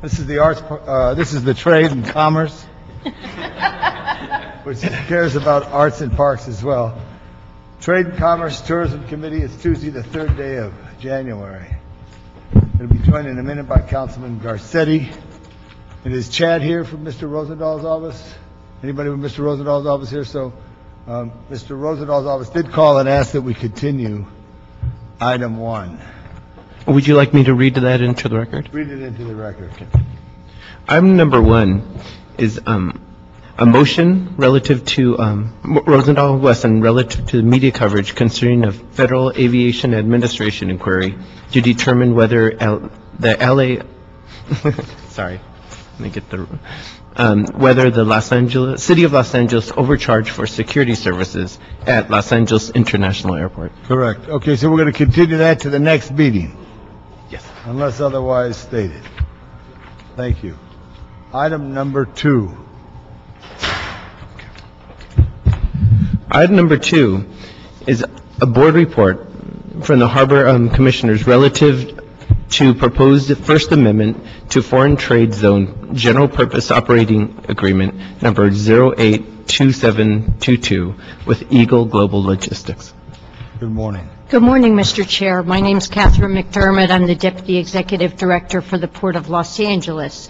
This is the this is the Trade and Commerce, which cares about arts and parks as well. Trade and Commerce Tourism Committee is Tuesday, the 3rd day of January. It'll be joined in a minute by Councilman Garcetti. And is Chad here from Mr. Rosenthal's office? Anybody with Mr. Rosenthal's office here? So Mr. Rosenthal's office did call and ask that we continue item 1. Would you like me to read that into the record? Read it into the record. Okay. Item number 1 is a motion relative to Rosendahl Wesson relative to the media coverage concerning a Federal Aviation Administration inquiry to determine whether the LA sorry, let me get the whether the City of Los Angeles overcharged for security services at Los Angeles International Airport. Correct. Okay, so we're going to continue that to the next meeting. Yes. Unless otherwise stated. Thank you. Item number 2. Item number 2 is a board report from the Harbor Commissioners relative to proposed First Amendment to Foreign Trade Zone General Purpose Operating Agreement number 082722 with Eagle Global Logistics. Good morning. Good morning, Mr. Chair. My name is Catherine McDermott. I'm the Deputy Executive Director for the Port of Los Angeles.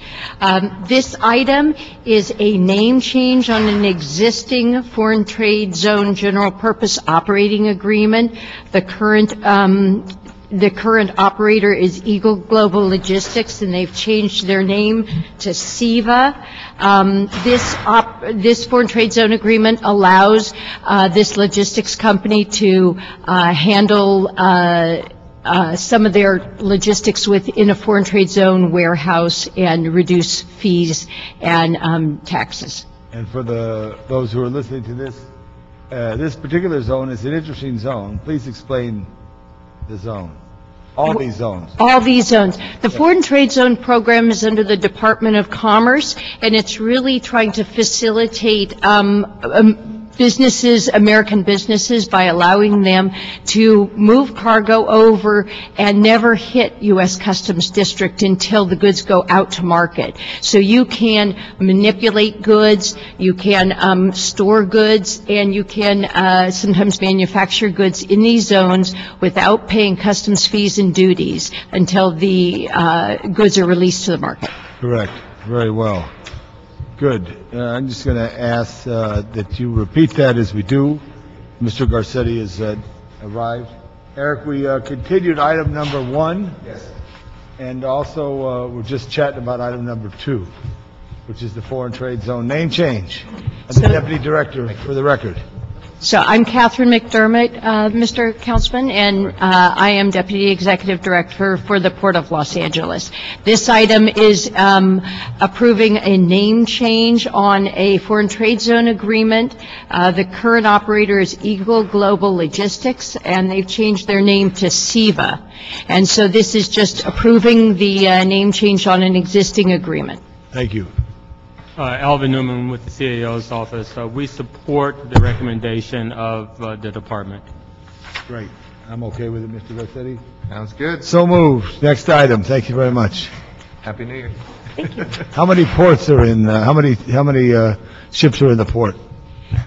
This item is a name change on an existing Foreign Trade Zone General Purpose Operating Agreement. The current operator is Eagle Global Logistics, and they've changed their name to SEVA. This Foreign Trade Zone Agreement allows this logistics company to handle some of their logistics within a Foreign Trade Zone warehouse and reduce fees and taxes. And for those who are listening to this, this particular zone is an interesting zone. Please explain the zone. All these zones. All these zones. The Foreign Trade Zone program is under the Department of Commerce, and it's really trying to facilitate businesses, American businesses, by allowing them to move cargo over and never hit U.S. Customs District until the goods go out to market. So you can manipulate goods, you can store goods, and you can sometimes manufacture goods in these zones without paying customs fees and duties until the goods are released to the market. Correct. Very well. Good. I'm just going to ask that you repeat that as we do. Mr. Garcetti has arrived. Eric, we continued item number 1. Yes. And also we're just chatting about item number 2, which is the Foreign Trade Zone name change. I'm the Deputy Director for the record. So I'm Catherine McDermott, Mr. Councilman, and I am Deputy Executive Director for the Port of Los Angeles. This item is approving a name change on a Foreign Trade Zone agreement. The current operator is Eagle Global Logistics, and they've changed their name to SEVA. And so this is just approving the name change on an existing agreement. Thank you. Alvin Newman with the CAO's office. We support the recommendation of the department. Great. I'm okay with it, Mr. Garcetti. Sounds good. So moved. Next item. Thank you very much. Happy New Year. Thank you. How many ports are in? How many ships are in the port?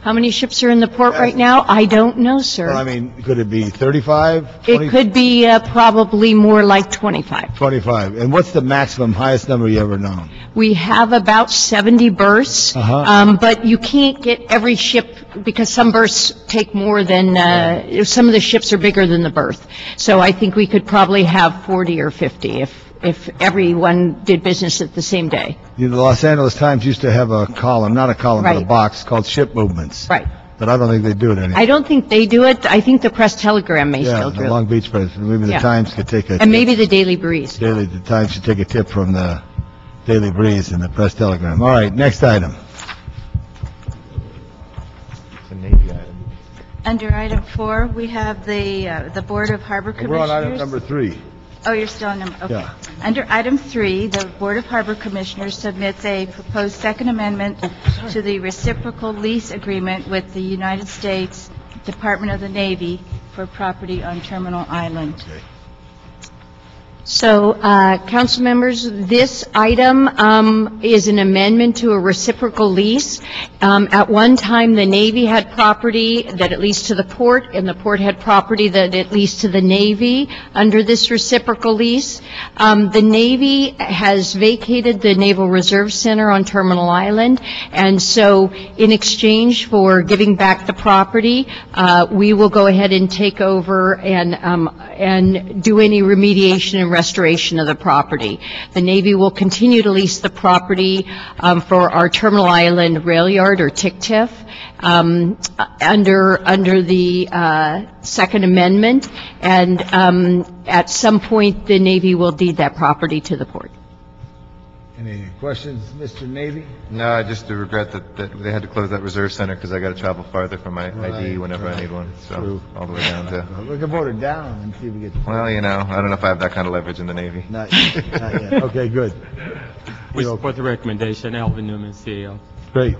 How many ships are in the port right now? I don't know, sir. Well, I mean, could it be 35? It could be probably more like 25. 25. And what's the maximum, highest number you ever known? We have about 70 berths, but you can't get every ship because some berths take more than, some of the ships are bigger than the berth. So I think we could probably have 40 or 50 if everyone did business at the same day. You know, the Los Angeles Times used to have a column, not a column, but a box called Ship Movements. Right. But I don't think they do it anymore. I don't think they do it. I think the Press Telegram may still do the it. Long Beach Press. Maybe the Times could take a And maybe the Daily Breeze. The Times should take a tip from the Daily Breeze and the Press Telegram. All right, next item. It's a Navy item. Under item 4, we have the Board of Harbor Commissioners. We're on item number 3. Oh, you're still on number, okay. Yeah. Under item 3, the Board of Harbor Commissioners submits a proposed second amendment to the reciprocal lease agreement with the United States Department of the Navy for property on Terminal Island. Okay. So, council members, this item is an amendment to a reciprocal lease. At one time, the Navy had property that it leased to the port, and the port had property that it leased to the Navy under this reciprocal lease. The Navy has vacated the Naval Reserve Center on Terminal Island, and so in exchange for giving back the property, we will go ahead and take over and do any remediation and restoration of the property. The Navy will continue to lease the property for our Terminal Island Rail Yard, or TICTIF, under the Second Amendment, and at some point, the Navy will deed that property to the port. Any questions, Mr. Navy? No, I just regret that they had to close that reserve center because I got to travel farther for my ID whenever I need one. So True. all the way down to, We can vote it down and see if we get... well, I don't know if I have that kind of leverage in the Navy. Not yet. Okay, good. We support the recommendation, Alvin Newman, CAO. Great.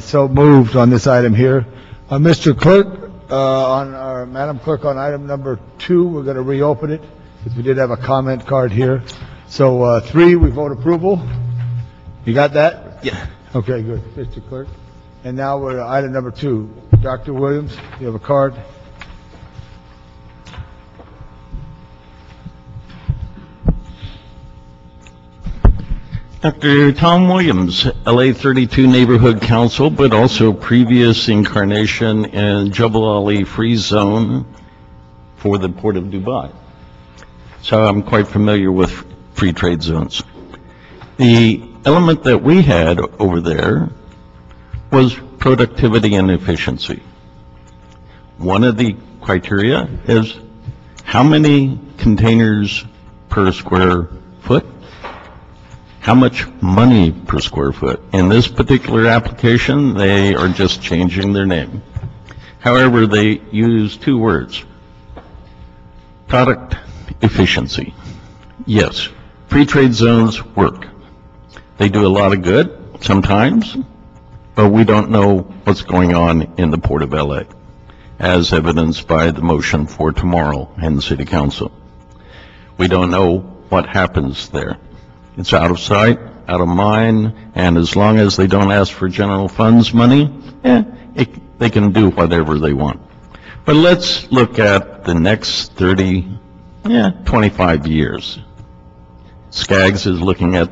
So moved on this item here. Mr. Clerk, Madam Clerk, on item number 2, we're going to reopen it, because we did have a comment card here. So 3, we vote approval. You got that? Yeah. Okay, good. Mr. Clerk. And now we're at item number 2. Dr. Williams, you have a card? Dr. Tom Williams, LA 32 Neighborhood Council, but also previous incarnation in Jebel Ali Free Zone for the Port of Dubai. So I'm quite familiar with free trade zones. The element that we had over there was productivity and efficiency. One of the criteria is how many containers per square foot, how much money per square foot. In this particular application, they are just changing their name. However, they use 2 words: product efficiency. Yes, free trade zones work. They do a lot of good sometimes, but we don't know what's going on in the Port of LA, as evidenced by the motion for tomorrow in the City Council. We don't know what happens there. It's out of sight, out of mind, and as long as they don't ask for general funds money, they can do whatever they want. But let's look at the next 25 years. Skaggs is looking at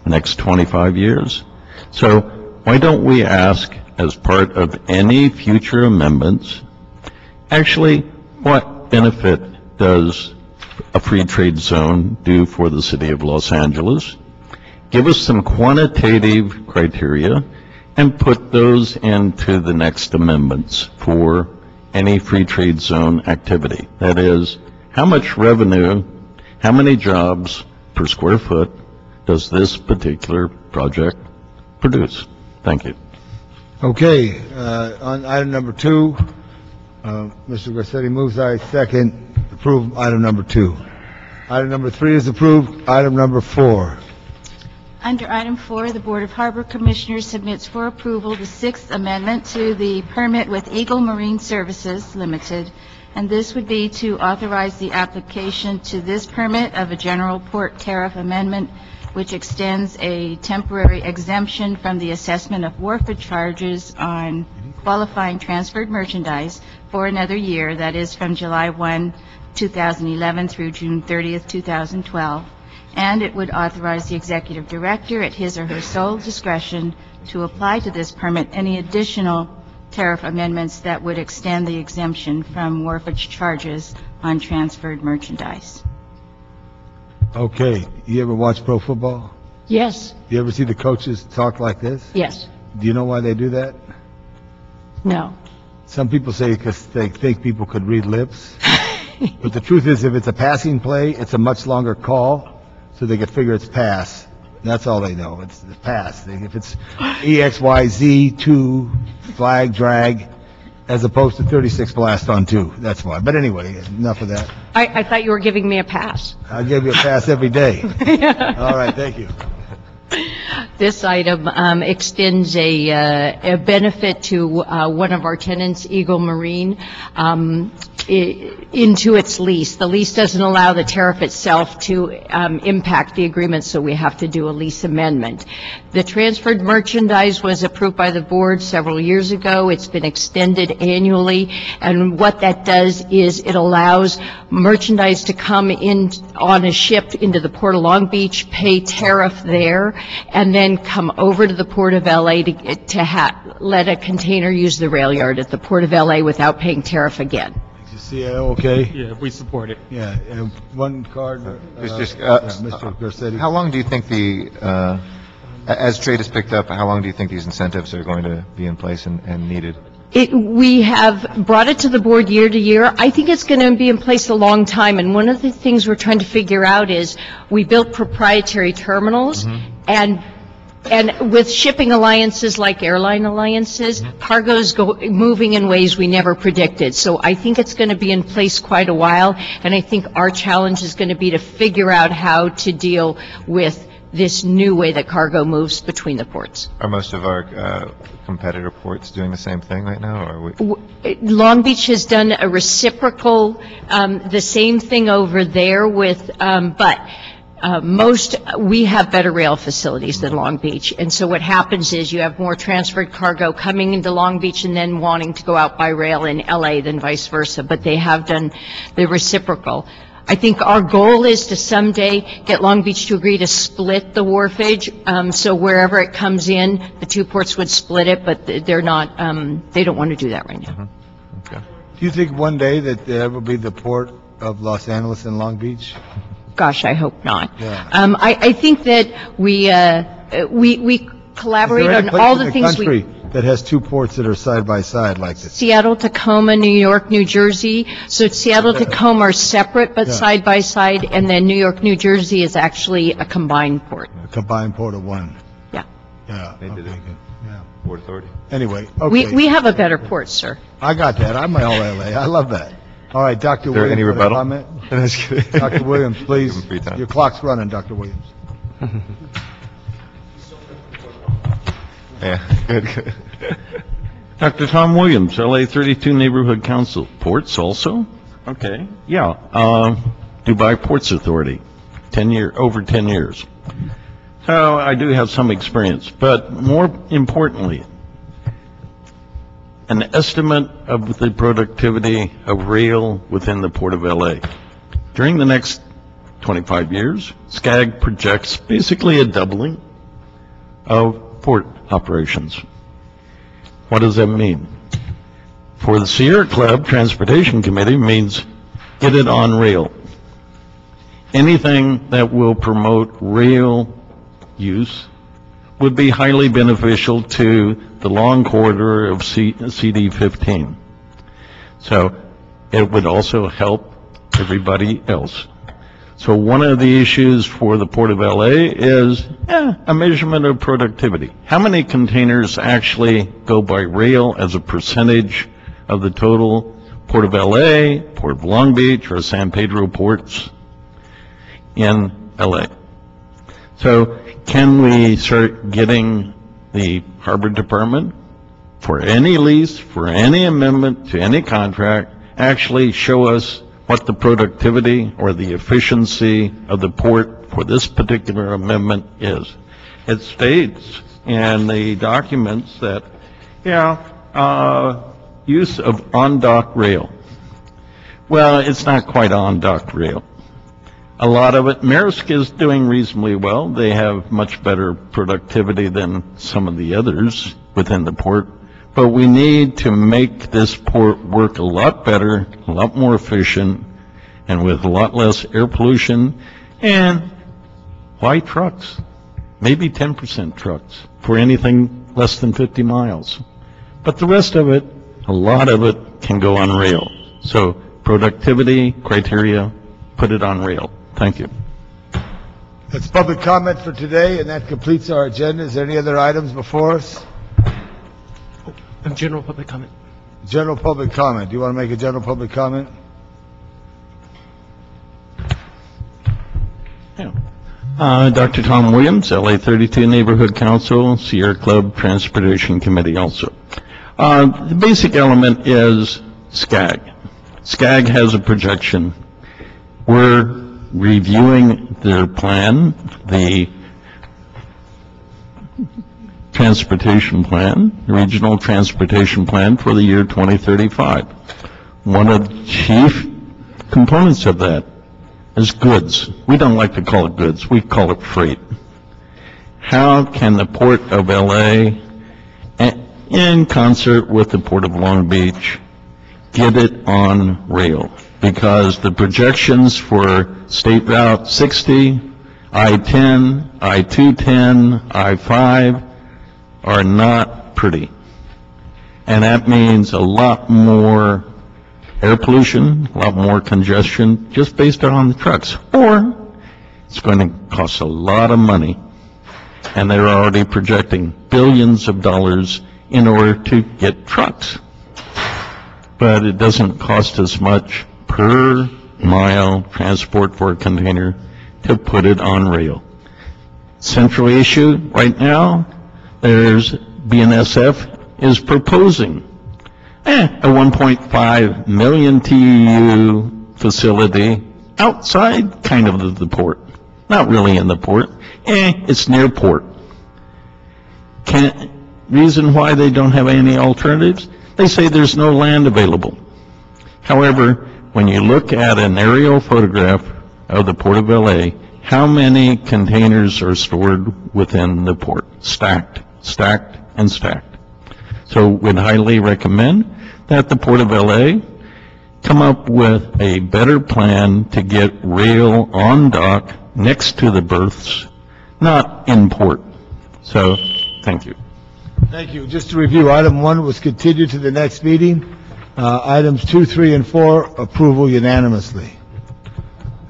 the next 25 years. So why don't we ask, as part of any future amendments, actually what benefit does a free trade zone do for the city of Los Angeles? Give us some quantitative criteria and put those into the next amendments for any free trade zone activity. That is, how much revenue, how many jobs per square foot does this particular project produce? Thank you. Okay, on item number 2, Mr. Garcetti moves, I second, approve item number 2. Item number 3 is approved. Item number 4. Under item 4, the Board of Harbor Commissioners submits for approval the 6th amendment to the permit with Eagle Marine Services Limited, and this would be to authorize the application to this permit of a general port tariff amendment, which extends a temporary exemption from the assessment of wharfage charges on qualifying transferred merchandise for another year, that is from July 1, 2011 through June 30th, 2012. And it would authorize the executive director at his or her sole discretion to apply to this permit any additional tariff amendments that would extend the exemption from wharfage charges on transferred merchandise. Okay, you ever watch pro football? Yes, You ever see the coaches talk like this? yes, Do you know why they do that? no. Some people say because they think people could read lips. But the truth is, if it's a passing play, it's a much longer call, so they could figure it's pass. That's all they know. It's the pass. If it's EXYZ 2 flag drag, as opposed to 36 blast on 2. That's why. But anyway, enough of that. I thought you were giving me a pass. I'll give you a pass every day. All right, thank you. This item extends a benefit to one of our tenants, Eagle Marine, into its lease. The lease doesn't allow the tariff itself to impact the agreement, so we have to do a lease amendment. The transferred merchandise was approved by the board several years ago. It's been extended annually, and what that does is it allows merchandise to come in on a ship into the Port of Long Beach, pay tariff there, and then come over to the Port of LA to let a container use the rail yard at the Port of LA without paying tariff again. CAO, okay? Yeah, we support it. Yeah, and one card, Mr. Garcetti. How long do you think as trade has picked up, how long do you think these incentives are going to be in place and needed? We have brought it to the board year to year. I think it's going to be in place a long time, and one of the things we're trying to figure out is we built proprietary terminals, and with shipping alliances like airline alliances, cargoes moving in ways we never predicted. So I think it's going to be in place quite a while, and I think our challenge is going to be to figure out how to deal with this new way that cargo moves between the ports. Are most of our competitor ports doing the same thing right now, or are we? Long Beach has done a reciprocal, the same thing over there with, we have better rail facilities than Long Beach. And so what happens is you have more transferred cargo coming into Long Beach and then wanting to go out by rail in LA than vice versa. But they have done the reciprocal. I think our goal is to someday get Long Beach to agree to split the wharfage. So wherever it comes in, the two ports would split it, but they're not, they don't want to do that right now. Okay. Do you think one day that there will be the port of Los Angeles and Long Beach? Gosh, I hope not. Yeah. I think that we collaborate Is there any on place all in the things country that has two ports that are side by side like this? Seattle, Tacoma, New York, New Jersey. So Seattle, Tacoma are separate but side by side, and then New York, New Jersey is actually a combined port. A combined port of one. Yeah. Yeah. They did okay, it. good. Yeah. Port Authority. Anyway, okay. We have a better port, sir. I got that. I'm all LA. I love that. All right, Dr. Is there Williams. any for the rebuttal? comment? That's good. Dr. Williams, please. Give him free time. Your clock's running, Dr. Williams. Yeah, good. Dr. Tom Williams, LA 32 Neighborhood Council. Ports also? Okay. Yeah. Dubai Ports Authority, over 10 years. So I do have some experience, but more importantly, an estimate of the productivity of rail within the Port of LA. During the next 25 years, SCAG projects basically a doubling of port operations. What does that mean? For the Sierra Club Transportation Committee means get it on rail. Anything that will promote rail use would be highly beneficial to the long corridor of CD15. So it would also help everybody else. So one of the issues for the Port of LA is a measurement of productivity. How many containers actually go by rail as a percentage of the total Port of LA, Port of Long Beach, or San Pedro ports in LA? So can we start getting the Harbor Department, for any lease, for any amendment to any contract, actually show us what the productivity or the efficiency of the port for this particular amendment is? It states in the documents that, use of on-dock rail. Well, it's not quite on-dock rail. A lot of it, Maersk is doing reasonably well. They have much better productivity than some of the others within the port. But we need to make this port work a lot better, a lot more efficient, and with a lot less air pollution. And why trucks? Maybe 10% trucks for anything less than 50 miles. But the rest of it, a lot of it can go on rail. So productivity criteria, put it on rail. Thank you. That's public comment for today, and that completes our agenda. Is there any other items before us? General public comment. General public comment. Do you want to make a general public comment? Yeah. Dr. Tom Williams, LA 32 Neighborhood Council, Sierra Club Transportation Committee also. The basic element is SCAG. SCAG has a projection. We're reviewing their plan, the transportation plan, the regional transportation plan for the year 2035. One of the chief components of that is goods. We don't like to call it goods, we call it freight. How can the Port of LA, in concert with the Port of Long Beach, get it on rail? Because the projections for State Route 60, I-10, I-210, I-5 are not pretty. And that means a lot more air pollution, a lot more congestion, just based on the trucks. Or it's going to cost a lot of money. And they're already projecting billions of dollars in order to get trucks. But it doesn't cost as much per mile transport for a container to put it on rail. Central issue right now, there's BNSF is proposing a 1.5 million TEU facility outside kind of the port. Not really in the port. It's near port. Reason why they don't have any alternatives? They say there's no land available. However, when you look at an aerial photograph of the Port of LA, how many containers are stored within the port? Stacked, stacked, and stacked. So we'd highly recommend that the Port of LA come up with a better plan to get rail on dock next to the berths, not in port. So, thank you. Thank you. Just to review, item 1 was continued to the next meeting. Items 2, 3, and 4, approval unanimously.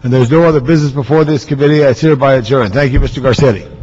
And there's no other business before this committee. I hereby adjourn. Thank you, Mr. Garcetti.